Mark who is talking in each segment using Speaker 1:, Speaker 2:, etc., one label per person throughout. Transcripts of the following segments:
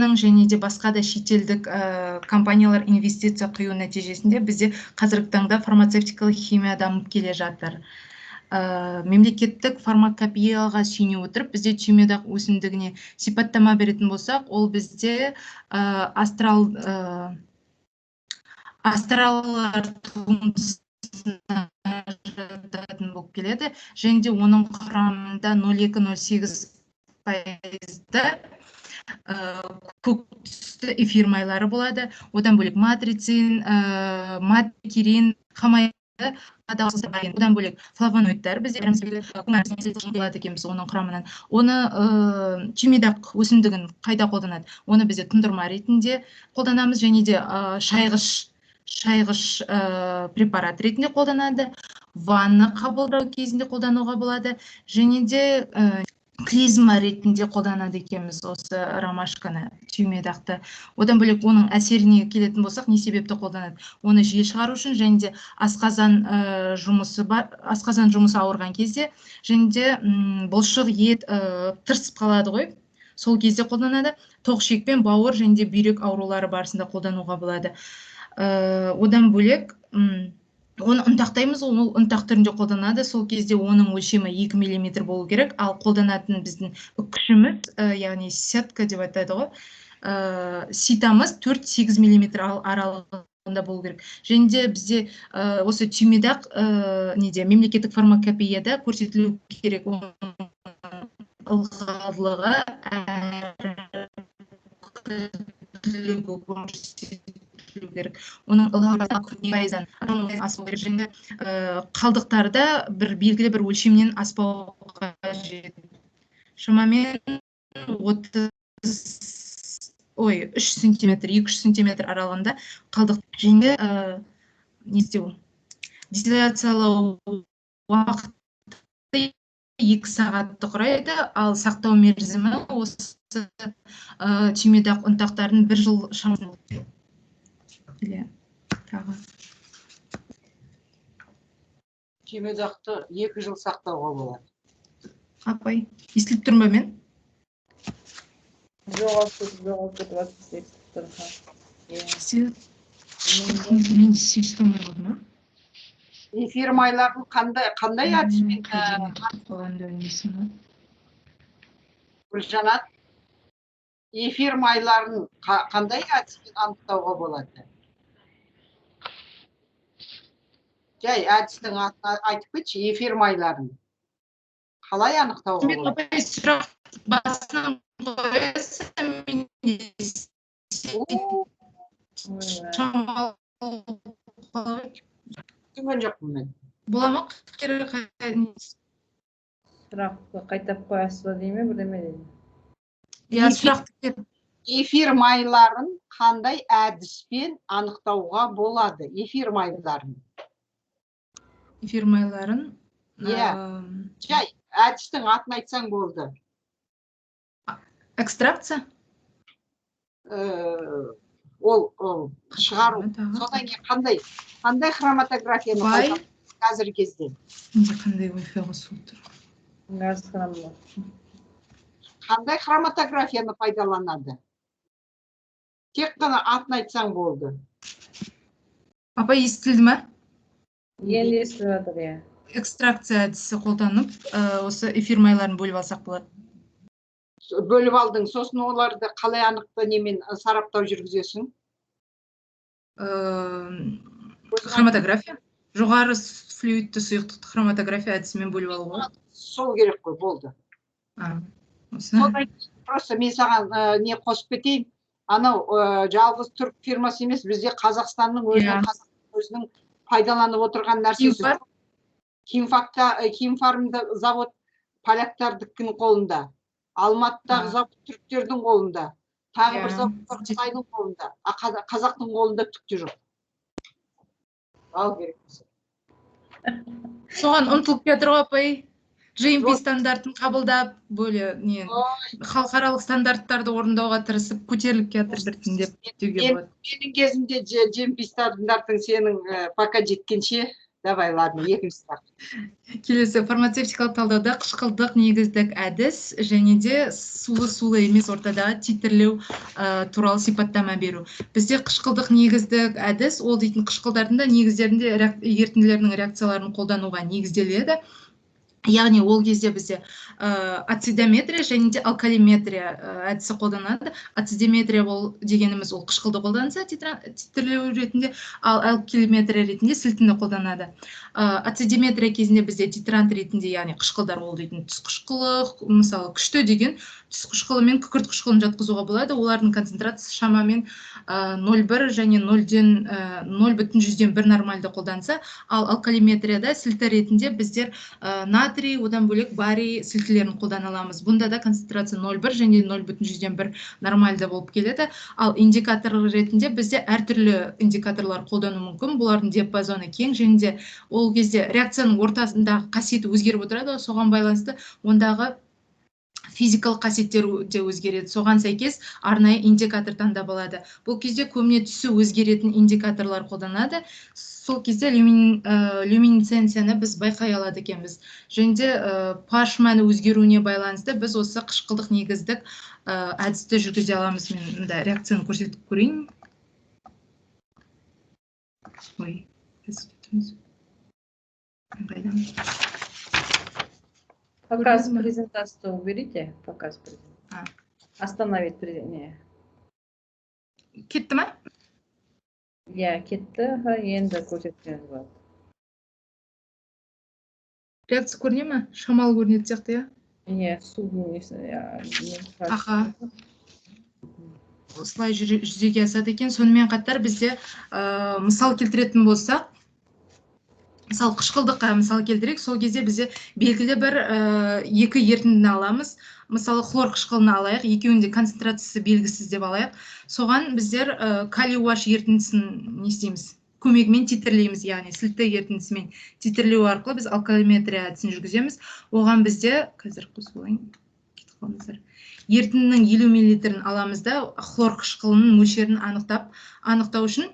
Speaker 1: Қазақстанның және де басқа да шетелдік компаниялар инвестиция құю нәтижесінде бізде қазіргі таңда фармацевтикалық химия дамып келе жатыр. Мемлекеттік фармакопеяға сүйене отырып, бізде түймедақ өсімдігіне сипаттама беретін болсақ, ол бізде астраллар туындысына жататын болып келеді, және де оның құрамында 0,2-0,8% көк түсті эфир майлары болады. Одан бөлек матрицин, матрикерин, хамайд, одан бөлек флавоноидтар бізде болады екенбіз оның құрамынан. Оны түймедақ өсімдігін қайда қолданады? Оны бізде тұндырма ретінде қолданамыз, және де шайғыш препарат ретінде қолданады, ванна қабылдау кезінде қолдануға болады, және де клизма ретінде қолданады екенбіз осы ромашканы, түймедақты. Одан бөлек оның әсеріне келетін болсақ, не себепті қолданады? Оны жиі шығару үшін, және де асқазан жұмысы ауырған кезде, және де бұлшық ет тырысып қалады ғой, сол кезде қолданады. Тоқ-ішек пен бауыр және де бүйрек аурулары барысында қолдануға болады. Одан бөлек оны ұнтақтаймыз, ол ұнтақ түрінде қолданады. Сол кезде оның өлшемі 2 мм болу керек, ал қолданатын біздің күшіміз, яғни сетка деп айтады ғой, ситамыз 4-8 мм аралығында болу керек. Және де бізде осы түймедақ мемлекеттік фармакопеяда көрсетілу керек ылғалдылығы керек. Оның ылғалдылығы аспау керек, және қалдықтарда белгілі бір өлшемнен аспауға қажет. Шамамен 3 см, 2-3 см аралығында қалдық. Және дистилляциялау уақыты 2 сағатты құрайды, ал сақтау мерзімі осы түймедақ ұнтақтарын 1 жыл шамасында.
Speaker 2: Түймедақты 2 жыл сақтауға болады.
Speaker 1: Апай, естіліп тұрмын ба мен?
Speaker 2: Эфир майларын қандай әдіспен Гүлжанат, эфир майларын қандай әдіспен анықтауға болады? Жай әдістің атын айтып кетші, эфир майларын қалай анықтауға болады?
Speaker 1: Апай, сұрақ басынан қойасың,
Speaker 2: түсінген жоқпын мен.
Speaker 1: Бола ма?
Speaker 3: Сұрақты қайтап қоясыз ба дейме, бірдеме дейді.
Speaker 2: Эфир майларын қандай әдіспен анықтауға болады? Эфир майларын.
Speaker 1: Эфир майларын?
Speaker 2: Жай, әдістің атын айтсаң болды.
Speaker 1: Экстракция?
Speaker 2: Ол шығару. Содан кейін қандай хроматографияны пайдаланады қазіргі кезде?
Speaker 1: Қандай ойфе қосып отыр?
Speaker 2: Қандай хроматографияны пайдаланады? Тек қана атын айтсаң болды.
Speaker 1: Апа, естілді ме?
Speaker 3: Енді естіліп жатыр, иә.
Speaker 1: Экстракция әдісі қолданып, осы эфир майларын бөліп алсақ болады.
Speaker 2: Бөліп алдың, сосын оларды қалай анықты немен сараптау жүргізесің?
Speaker 1: Хроматография? Жоғары флюидті сұйықтықты хроматография әдісімен бөліп алуға.
Speaker 2: Сол керек қой, болды. Просто мен саған не қосып кетейін. Анау жалғыз түрік фирмасы емес, бізде Қазақстанның өзінің пайдаланып отырған нәрсесі. Химфармда завод поляктардікінің қолында. Алматыдағы завод түріктердің қолында. Тағы бір завод Қытайдың қолында. Қазақтың қолында түкте жоқ. Ал керек.
Speaker 1: Соған ұмтылып кетір ғой, апай. GMP стандартын қабылдап, халықаралық стандарттарды орындауға тырысып, көтеріліп кетір біртіндеп деуге болады.
Speaker 2: Менің кезімде GMP стандартың сенің пока жеткенше Давай, ладно, екінші сұрақ.
Speaker 1: Келесі фармацевтикалық талдауда қышқылдық негіздік әдіс және де сулы емес ортадағы титрлеу туралы сипаттама беру. Бізде қышқылдық негіздік әдіс ол дейтін қышқылдардың да негіздерінде ерітінділердің реакцияларын қолдануға негізделеді. Яғни ол кезде бізде ацидометрия және де алкалиметрия әдісі қолданады. Ацидометрия дегеніміз ол қышқылды қолданса титрлеу ретінде, ал алкалиметрия ретінде сілтіні қолданады. Ацидометрия кезінде бізде титрант ретінде, яғни қышқылдар ол дейтін түс қышқылы, мысалы күшті деген түс қышқылы мен күкірт қышқылын жатқызуға болады. Олардың концентрациясы шамамен 0,1 және 0,1 нормальды қолданса, ал алкалиметрияда сілті ретінде біздер натрий, одан бөлек барий сілтілерін қолдана аламыз. Бұнда да концентрация 0,1 және 0,1 нормальды болып келеді. Ал индикатор ретінде бізде әртүрлі индикаторлар қолдану мүмкін. Бұлардың диапазоны кең және де ол кезде реакцияның ортасындағы қасиеті өзгеріп отырады. Соған байланысты ондағы физикалық қасиеттері де өзгереді. Соған сәйкес арнайы индикатор таңдап алады. Бұл кезде көбіне түсі өзгеретін индикаторлар қолданады. Сол кезде люминесценцияны біз байқай алады екенбіз. Және де pH мәні өзгеруіне байланысты біз осы қышқылдық негіздік әдісті жүргізе аламыз. Мен мында реакцияны көрсетіп көрейін. Ой,
Speaker 3: Показ презентацию уберите. Показ презентацию. Остановить презентацию.
Speaker 1: Кетті ма?
Speaker 3: Я кетті, енді көрсеткен болады.
Speaker 1: Реакция көріне ма? Шамалы көрінеді сияқты,
Speaker 3: иә? Судың
Speaker 1: аха. Осылай жүзеге асады екен. Сонымен қатар бізде мысал келтіретін болсақ, мысалы қышқылдыққа мысал келтірейік, сол кезде бізде белгілі бір екі ерітіндіні аламыз. Мысалы хлор қышқылын алайық, екеуінде концентрациясы белгісіз деп алайық. Соған біздер калий OH ерітіндісін не істейміз? Көмегімен титрлейміз, яғни сілті ерітіндісімен титрлеу арқылы біз алкалиметрия әдісін жүргіземіз. Оған бізде, қазір қосып алайын, кетіп қалыңыздар. Ерітіндінің 50 мл аламыз да хлор қышқылының мөлшерін анықтау үшін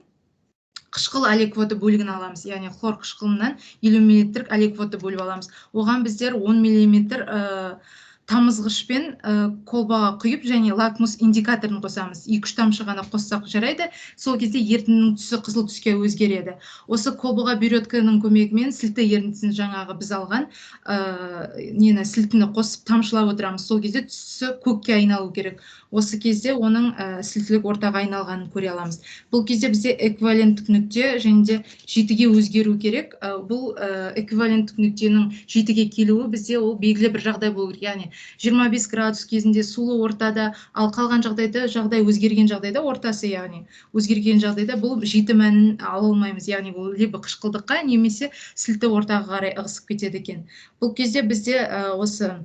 Speaker 1: қышқыл алеквоты бөлігін аламыз. Яғни хлор қышқылынан 50 мл алеквоты бөліп аламыз. Оған біздер 10 мм тамызғышпен колбаға құйып және лакмус индикаторын қосамыз. 2-3 тамшы ғана қоссақ жарайды. Сол кезде ерітіндінің түсі қызыл түске өзгереді. Осы колбаға бүйретканың көмегімен сілті ерітіндісін жаңағы біз алған сілтіні қосып тамшылап отырамыз. Сол кезде түсі көкке айналу керек. Осы кезде оның сілтілік ортаға айналғанын көре аламыз. Бұл кезде бізде эквиваленттік нүкте және де жетіге өзгеру керек. Бұл эквиваленттік нүктенің жетіге келуі бізде ол белгілі бір жағдай болу керек. Яғни 25 градус кезінде сулы ортада, ал қалған жағдай өзгерген жағдайда ортасы, яғни өзгерген жағдайда бұл жеті мәнін ала алмаймыз. Яғни ол либо қышқылдыққа немесе сілті ортаға қарай ығысып кетеді екен. Бұл кезде бізде осы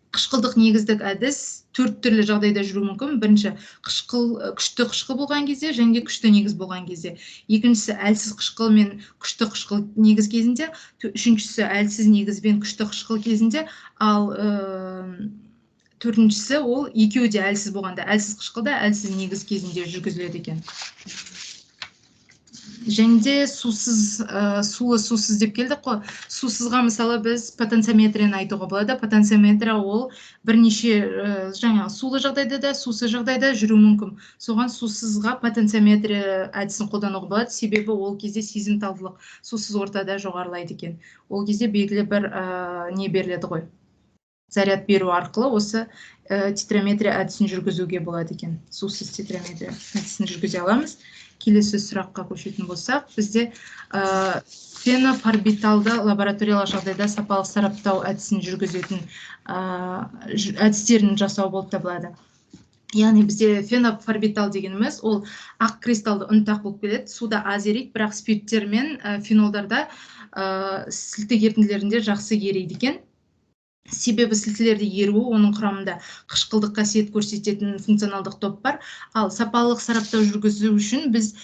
Speaker 1: қышқылдық негіздік әдіс 4 түрлі жағдайда жүру мүмкін. Бірінші, күшті қышқыл болған кезде және күшті негіз болған кезде. Екіншісі, әлсіз қышқыл мен күшті қышқыл негіз кезінде. Үшіншісі, әлсіз негіз бен күшті қышқыл кезінде. Ал төртіншісі, ол екеуі де әлсіз болғанда, әлсіз қышқылда, әлсіз негіз кезінде жүргізіледі екен. Және де сулы сусыз деп келдік қой. Сусызға мысалы біз потенциометрияны айтуға болады. Потенциометрия ол бірнеше сулы жағдайда да, сусыз жағдайда жүру мүмкін. Соған сусызға потенциометрия әдісін қолдануға болады. Себебі ол кезде сезімталдылық сусыз ортада жоғарылайды екен. Ол кезде белгілі бір не беріледі ғой. Заряд беру арқылы осы титрометрия әдісін жүргізуге болады екен. Сусыз титрометрия әдісін жүргізе аламыз. Келесі сұраққа көшетін болсақ, бізде фенофорбиталды лабораториялық жағдайда сапалық сараптау әдісін жүргізетін әдістерін жасау болып табылады. Яғни бізде фенофорбитал дегеніміз ол ақ кристалды ұнтақ болып келеді. Суда аз ерейді, бірақ спирттер мен фенолдарда сілті ерітінділерінде жақсы ерейді екен. себебі сілтілерді еру, оның құрамында қышқылдық қасиет көрсететін функционалдық топ бар. Ал сапалық сараптау жүргізу үшін біз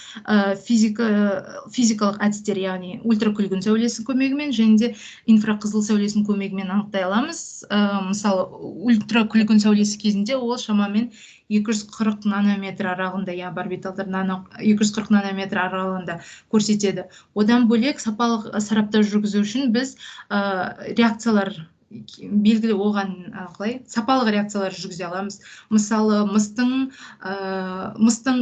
Speaker 1: физикалық әдістер, яғни ультракүлгін сәулесінің көмегімен және де инфрақызыл сәулесінің көмегімен анықтай аламыз. Мысалы, ультракүлгін сәулесі кезінде ол шамамен 240 нанометр аралығында, я барбиталдар 240 нанометр аралығында көрсетеді. Одан бөлек сапалық сараптау жүргізу үшін біз реакциялар белгілі оған сапалық реакциялар жүргізе аламыз. Мысалы, мыстың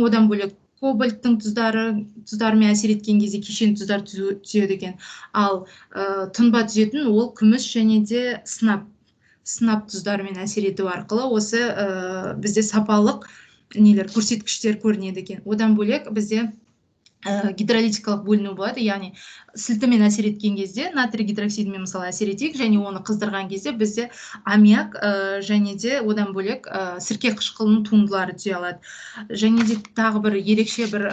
Speaker 1: одан бөлек кобальттың тұздарымен әсер еткен кезде кешен тұздар түзеді екен. Ал тұнба түзетін ол күміс және де сынап тұздарымен әсер ету арқылы осы бізде сапалық көрсеткіштер көрінеді екен. Одан бөлек бізде гидролитикалық бөліну болады, яғни сілтімен әсер еткен кезде натрий гидроксидімен мысалы әсер етейік, және оны қыздырған кезде бізде аммиак және де одан бөлек сірке қышқылының туындылары түзе алады. Және де тағы бір ерекше бір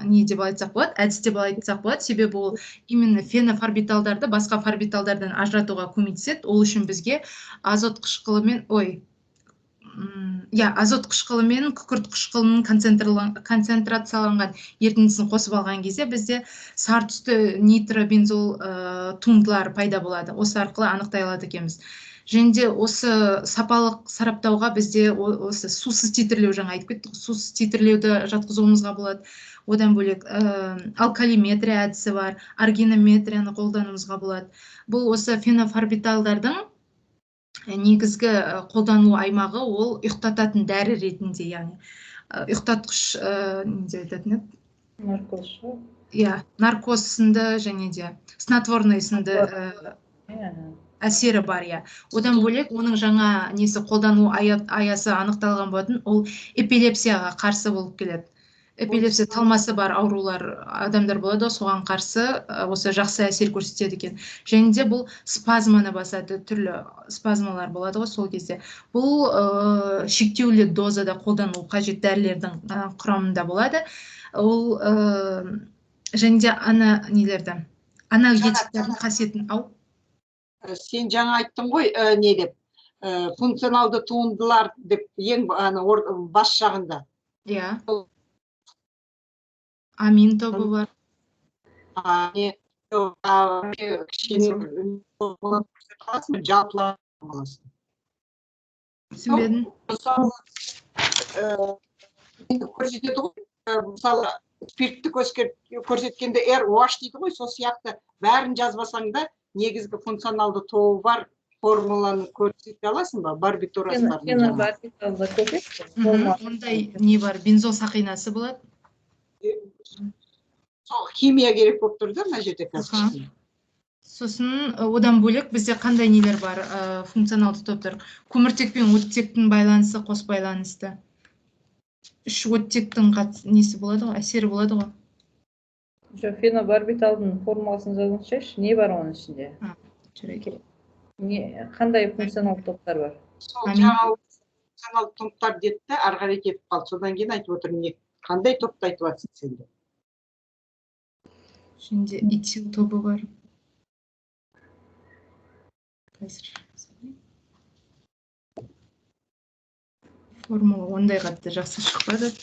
Speaker 1: не деп айтсақ болады, әдіс деп айтсақ болады, себебі ол именно фенофорбиталдарды басқа форбиталдардан ажыратуға көмектеседі. Ол үшін бізге азот қышқылымен, азот қышқылы мен күкірт қышқылының концентрацияланған ерітіндісін қосып алған кезде бізде сары түсті нитробензол туындылары пайда болады. Осы арқылы анықтай алады екенбіз. Және де осы сапалық сараптауға бізде осы сусыз титрлеу, жаңа айтып кеттік, сусыз титрлеуді жатқызуымызға болады. Одан бөлек алкалиметрия әдісі бар, аргинометрияны қолдануымызға болады. Бұл осы фенофорбиталдардың негізгі қолдану аймағы ол ұйықтататын дәрі ретінде, яғни ұйықтатқыш не деп айтатын еді?
Speaker 3: Наркоз.
Speaker 1: Наркоз сынды және де снотворный сынды әсері бар, Одан бөлек оның жаңа қолдану аясы анықталған болатын, ол эпилепсияға қарсы болып келеді. Эпилепсия талмасы бар аурулар адамдар болады, соған қарсы осы жақсы әсер көрсетеді екен. Және де бұл спазманы басады, түрлі спазмалар болады ғой сол кезде. Бұл шектеулі дозада қолдану қажет дәрілердің құрамында болады. Ол және де анальгетиктердің қасиетін
Speaker 2: Сен жаңа айттың ғой, не деп, функционалды туындылар деп ең бас жағында.
Speaker 1: Амин тобы бар.
Speaker 2: Жалпылап
Speaker 1: түсінбедім.
Speaker 2: Көрсетеді ғой, мысалы, спиртті көрсеткенде OH дейді ғой, сол сияқты бәрін жазбасаң да негізгі функционалды тобы бар формуланы көрсете аласың ба? Барбитурастар.
Speaker 1: Ондай не бар, бензол сақинасы болады.
Speaker 2: Химия керек болып тұр да, мына жерде қазір.
Speaker 1: Сосын одан бөлек бізде қандай нелер бар, функционалды топтар? Көміртек пен оттектің байланысы, қос байланысты. Үш оттектің несі болады ғой, әсері болады ғой.
Speaker 3: Фенобарбиталдың формуласын жазыңызшы, не бар оның ішінде? Қандай функционалды топтар бар?
Speaker 2: Жаңа функционалды топтар деді, ары қарай кетіп қалды. Содан кейін айтып отырмын, қандай топты айтып жатсың сенде?
Speaker 1: Şimdi etил тобы бар. Формула ондай қатты жақсы шықпады.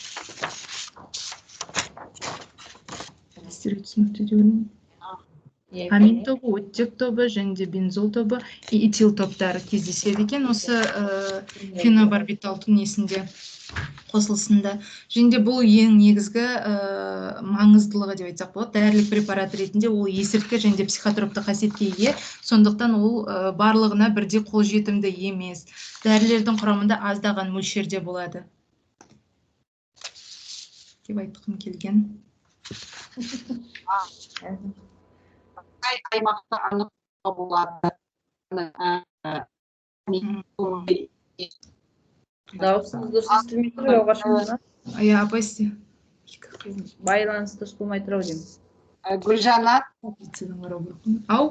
Speaker 1: Амин тобы, оттек тобы, және де бензол тобы, этил топтары кездеседі екен осы фенобарбиталдың несінде, қосылысында. Және де бұл ең негізгі маңыздылығы деп айтсақ болады. Дәрілік препарат ретінде ол есірткі және де психотропты қасиетке ие, сондықтан ол барлығына бірдей қолжетімді емес. Дәрілердің құрамында аздаған мөлшерде болады. Деп айтқым келген.
Speaker 2: Қай аймақта анықтауға болады?
Speaker 3: Дауысыңыз дұрыс естілмей тұр, алғашында.
Speaker 1: Апасты.
Speaker 3: Байланыс дұрыс болмай тұр ау деймін.
Speaker 2: Гүлжанат.
Speaker 1: Ау?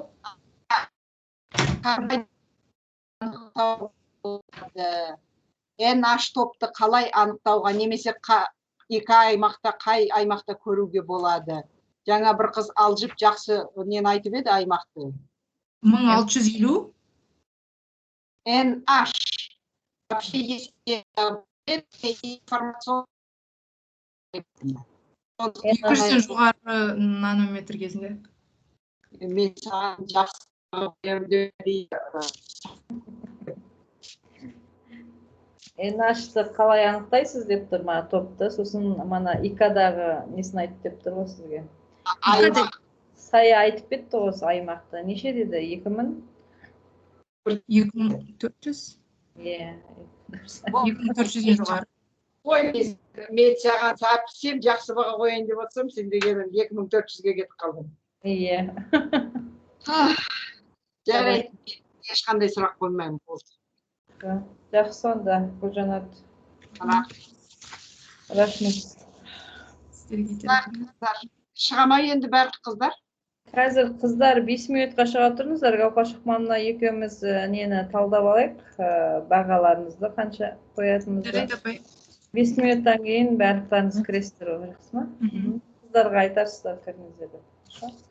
Speaker 2: NH топты қалай анықтауға, немесе екі аймақта, қай аймақта көруге болады? Жаңа бір қыз алжып жақсы нені айтып еді аймақты?
Speaker 1: 1650?
Speaker 2: NH. Вообще есть информационный.
Speaker 1: Екіншісін жоғары нанометр кезінде.
Speaker 2: Мен саған жақсы
Speaker 3: NH-ты қалай анықтайсыз деп тұр ма топты, сосын мана ИК-дағы несін айтып деп тұр ғой сізге.
Speaker 2: аймақ.
Speaker 3: Сая айтып кетті ғой аймақты. Неше деді? 2000?
Speaker 1: 2400.
Speaker 3: Иә.
Speaker 1: 2400-ден жоғары.
Speaker 2: Ой, мен саған сен жақсы баға қояйын деп отырсам, сен деген 2400-ге кетіп қалдың.
Speaker 3: Иә.
Speaker 2: Жарайды, ешқандай сұрақ қоймаймын.
Speaker 3: Жақсы онда, Гүлжанат. Рахмет.
Speaker 2: Шыға ма енді бәрі қыздар?
Speaker 3: Қазір қыздар 5 минутқа шыға тұрыңыздар. Гауһар Шахманова екеуміз нені талдап алайық, бағаларыңызды қанша қоятынымызды. 5 минуттан кейін барлықтарыңыз кіресіздер, жақсы ма? Қыздарға айтарсыздар кіріңіздерді.
Speaker 4: Жақсы.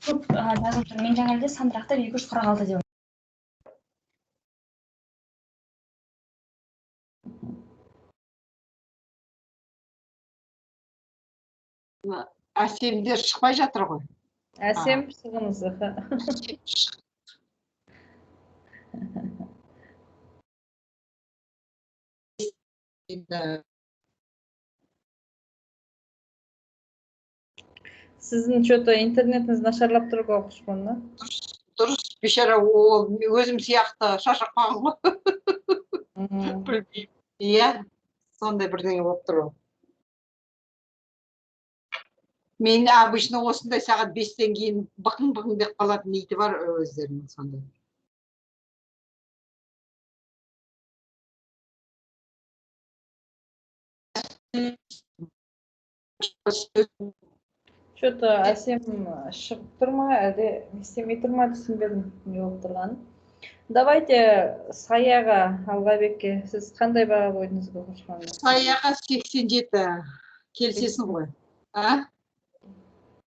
Speaker 4: Көп жазып тұр. Мен жаңа әлде сандырақтар 246 деп.
Speaker 2: Әсемдер шықпай жатыр ғой.
Speaker 3: Әсем шығыңыз. Сіздің что-то интернетіңіз нашарлап тұр ғой, Құшпанна?
Speaker 2: Дұрыс, бешара ол өзім сияқты шашақ қалған ғой. Білмеймін. Иә, сондай бірдеңе болып тұр ол. Мен обычно осындай сағат 5-тен кейін бықың-бықың деп қалатын ниеті бар өздерінің сондай.
Speaker 3: Что-то әсем шығып тұр ма, әлде істемей тұр ма, түсінбедім не болып тұрғанын. Давайте Саяға, Алғабекке, сіз қандай баға қойдыңыз Гауһар Шахманова?
Speaker 2: Саяға 87 келсесің ғой.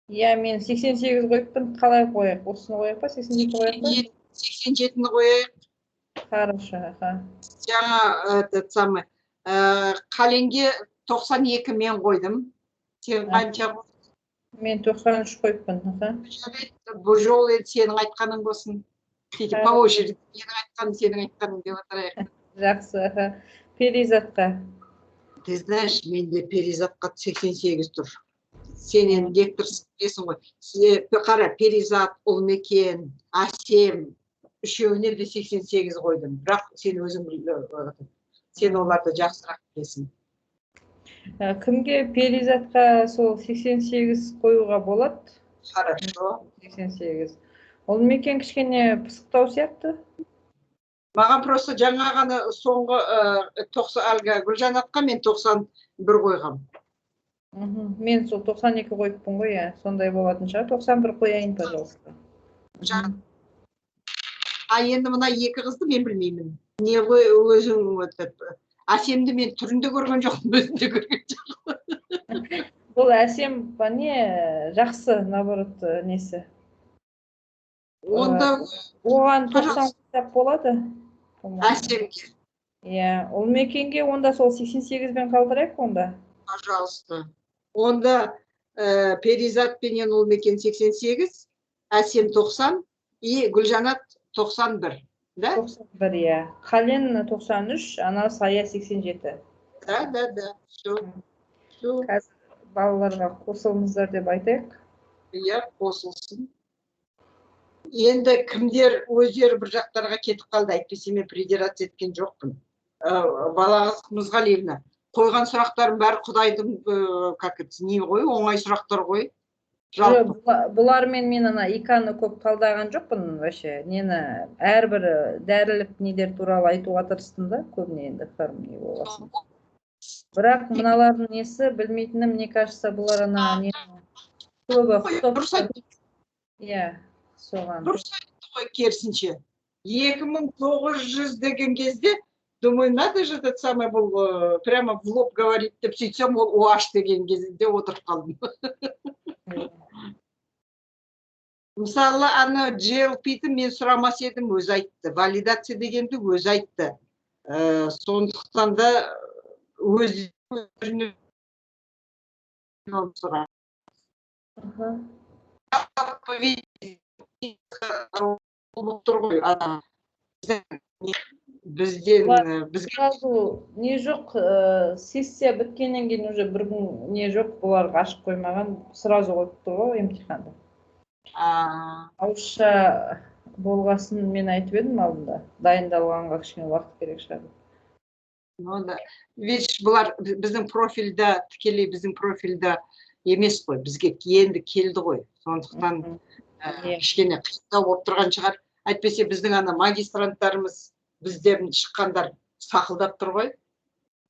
Speaker 3: Иә, мен 88 қойыппын, қалай қояйық? Осыны қояйық па, 87 қояйық па?
Speaker 2: 87-ні қояйық.
Speaker 3: Хорошо,
Speaker 2: жаңа этот самый қаленге 92 мен қойдым. Сен қанша қойдың?
Speaker 3: Мен 93 қойыппын.
Speaker 2: Бұл жолы сенің айтқаның болсын. По очереди менің айтқаным, сенің айтқаның деп отырайық.
Speaker 3: Жақсы. Перизатқа.
Speaker 2: Ты знаешь, менде перизатқа 88 тұр. Сен енді лекторсың білесің ғой. Қара, перизат, ұлмекен, әсем, үшеуіне де 88 қойдым. Бірақ сен өзің сен оларды жақсырақ білесің.
Speaker 3: Кімге перизатқа сол 88 қоюға болады?
Speaker 2: Хорошо.
Speaker 3: 88. Ұлмекен кішкене пысықтау сияқты?
Speaker 2: Маған просто жаңа ғана соңғы әлгі Гүлжанатқа мен 91 қойғам.
Speaker 3: Мен сол 92 қойыппын ғой, сондай болатын шығар. 91 қояйын, пожалуйста.
Speaker 2: Енді мына екі қызды мен білмеймін. Не ғой өзің әсемді мен түрінде көрген жоқпын, өзінде көрген жоқпын.
Speaker 3: Бұл әсем не жақсы, наоборот, несі.
Speaker 2: Онда
Speaker 3: оған 90 қойсақ болады?
Speaker 2: Әсемге.
Speaker 3: Иә, Ұлмекенге онда сол 88-бен қалдырайық онда?
Speaker 2: Пожалуйста. Онда Перизат пенен Ұлмекен 88, әсем 90 и Гүлжанат 91. Да?
Speaker 3: 91, иә. Қален 93, ана Сая 87.
Speaker 2: Да. Все.
Speaker 3: Қазір балаларға қосылыңыздар деп айтайық.
Speaker 2: Иә, қосылсын. Енді кімдер өздері бір жақтарға кетіп қалды, әйтпесе мен придираться еткен жоқпын. Балағыз Мұзғалиевна, қойған сұрақтарын бәрі Құдайдың не ғой, оңай сұрақтар ғой.
Speaker 3: Бұлармен мен ана ИК-ны көп талдаған жоқпын вообще. Нені әрбір дәрілік недер туралы айтуға тырыстым да, көбіне енді не боласын. Бірақ мыналардың несі білмейтінім, мне кажется, бұлар ана не көбі құтып. Иә, соған.
Speaker 2: Дұрыс айтты ғой, керісінше. 2900 деген кезде, думаю, надо же этот самый был прямо в лоб говорить, деп сөйтсем ол OH деген кезде отырып қалдым. Мысалы, аны GLP-ді мен сұрамас едім, өзі айтты. Валидация дегенді өзі айтты. Сондықтан да өзіне сұра. Тұр ғой адам. Бізге
Speaker 3: сразу не жоқ, сессия біткеннен кейін уже бір күн не жоқ, бұларға ашып қоймаған, сразу қойып тұр ғой емтиханды. Ауызша болғасын мен айтып едім алдында, дайындалғанға кішкене уақыт керек шығар.
Speaker 2: Видишь, бұлар біздің профильда, тікелей біздің профильда емес қой, бізге енді келді ғой. Сондықтан кішкене қиындау болып тұрған шығар. Әйтпесе біздің ана магистранттарымыз, бізден шыққандар сақылдап тұр ғой.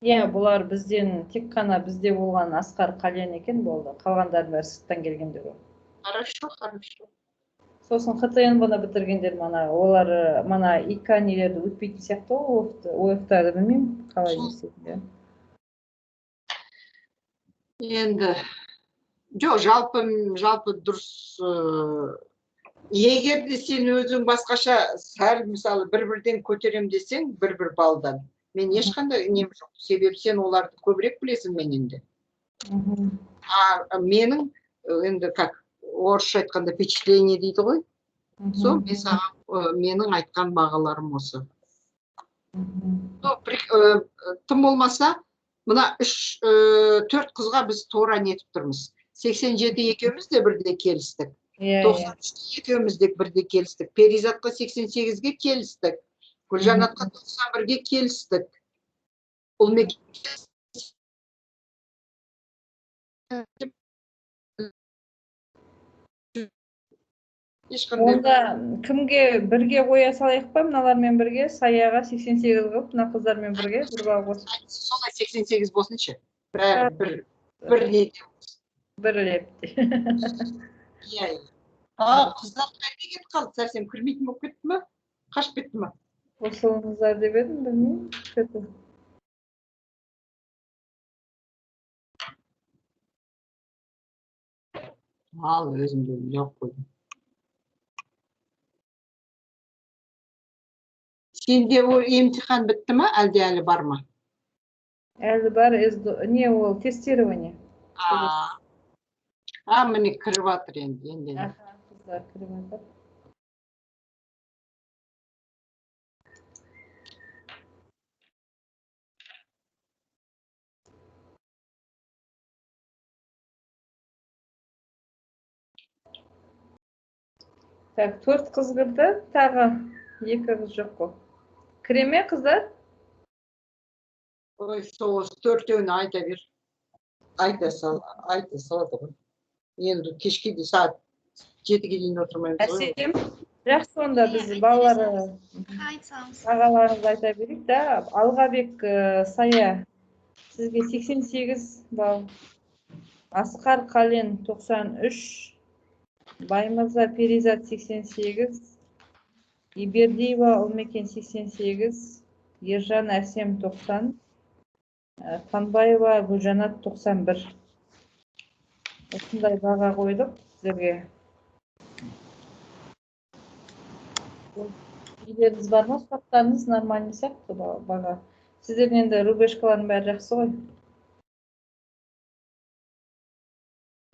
Speaker 3: Бұлар бізден, тек қана бізде болған Асқар Қален екен болды. Қалғандардың бәрі сырттан келгендер ғой.
Speaker 2: Хорошо.
Speaker 3: Сосын ХТН-ны бітіргендер мана ИК нелерді өтпейтін сияқты ғой, ОФТ-ды білмеймін, қалай істейтін.
Speaker 2: Енді, жоқ, жалпы дұрыс. Егер де сен өзің басқаша сәл, мысалы, бір-бірден көтерем десең, бір-бір балдан, мен ешқандай нем жоқ. Себебі сен оларды көбірек білесің менен де. Менің, енді, орысша айтқанда впечатление дейді ғой. Сол, менің айтқан бағаларым осы. Тым болмаса, мына 4 қызға біз тура нетіп тұрмыз. 87 екеуміз де бірде келістік. 93 екеуміз де бірде келістік. Перизатқа 88-ге келістік. Гүлжанатқа 91-ге келістік.
Speaker 3: Онда кімге бірге қоя салайық па, мыналармен бірге, Саяға 88 қылып, мына қыздармен бірге бір бал қосып.
Speaker 2: Солай 88 болсыншы. Бір лепте.
Speaker 3: Бір лепте.
Speaker 2: Қыздар қайда кетіп қалды, сәрсен кірмейтін болып кетті ме? Қашып кетті ме?
Speaker 3: Қосылыңыздар деп едім, білмеймін.
Speaker 2: Ал, өзімді жоқ қойдым. Сенде ол емтихан бітті ме, әлде әлі бар ма?
Speaker 3: Әлі бар, не ол, тестирование.
Speaker 2: Міне кіріп атыр енді.
Speaker 3: Қыздар кіріп атыр. Так, 4 қыз кірді, тағы 2 қыз жоқ қой. Кіре ме қыздар?
Speaker 2: Ой, сол 4-еуін айта бер. Айта салады ғой. Енді кешке де сағат 7-ге дейін отырмаймыз ғой.
Speaker 3: Әсем, жақсы онда біз балалары ағаларыңызды айта берейік да. Алғабек Сая, сізге 88 бал. Асқар Қален 93. Баймырза Перизат 88, Ибердиева Ұлмекен 88, Ержан Әсем 90, Қанбаева Гүлжанат 91. Осындай баға қойдық сіздерге. Үйлеріңіз бар ма, сұрақтарыңыз нормальный сияқты баға. Сіздердің енді рубашкалардың бәрі жақсы ғой.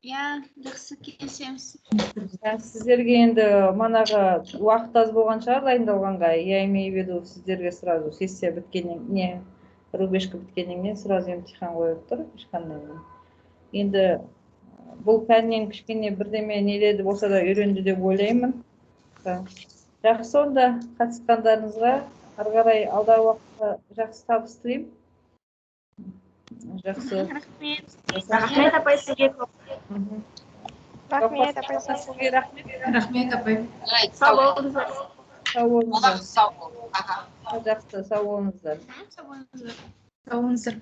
Speaker 4: Жақсы келісеміз.
Speaker 3: Сіздерге енді манағы уақыт аз болған шығар дайындалғанға. Я имею в виду, сіздерге сразу сессия біткеннен, рубашка біткеннен кейін сразу емтихан қойып тұр, ешқандай. Енді бұл пәннен кішкене бірдеме неледі болса да үйренді деп ойлаймын. Жақсы, онда қатысқандарыңызға ары қарай алдағы уақытта жақсы табыс тілеймін. Жақсы.
Speaker 4: Рахмет апай сізге.
Speaker 3: Рахмет апай сізге.
Speaker 1: Рахмет апай.
Speaker 4: Сау болыңыздар.
Speaker 3: Сау болыңыздар.
Speaker 2: Сау бол.
Speaker 3: Жақсы, сау болыңыздар.
Speaker 1: Сау болыңыздар.